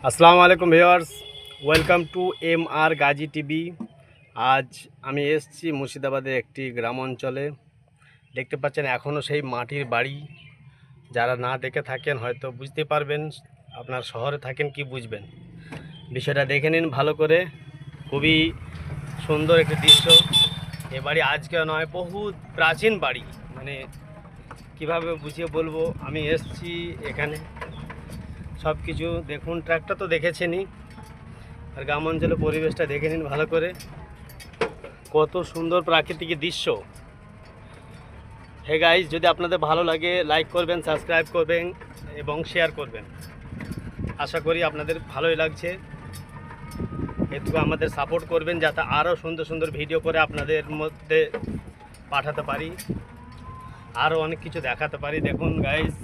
আসসালামু আলাইকুম viewers, welcome to MR Gazi TV. আজ আমি এসেছি মুর্শিদাবাদের একটি গ্রাম অঞ্চলে। দেখতে পাচ্ছেন এখনও সেই মাটির বাড়ি। যারা না দেখে থাকেন হয়তো বুঝতে পারবেন, আপনার শহরে থাকেন কি বুঝবেন। বিষয়টা দেখে নিন ভালো করে। খুবই সুন্দর একটি দৃশ্য। এ বাড়ি আজকে নয়, বহুত প্রাচীন বাড়ি। মানে কিভাবে বুঝিয়ে বলবো। আমি এসেছি এখানে, সব কিছু দেখুন। ট্র্যাকটা তো দেখেছেনই, আর গ্রাম অঞ্চলের পরিবেশটা দেখে নিন ভালো করে। কত সুন্দর প্রাকৃতিক দৃশ্য। হে গাইস, যদি আপনাদের ভালো লাগে লাইক করবেন, সাবস্ক্রাইব করবেন এবং শেয়ার করবেন। আশা করি আপনাদের ভালোই লাগছে। এটুকু আমাদের সাপোর্ট করবেন যাতে আরও সুন্দর সুন্দর ভিডিও করে আপনাদের মধ্যে পাঠাতে পারি, আরও অনেক কিছু দেখাতে পারি। দেখুন গাইস,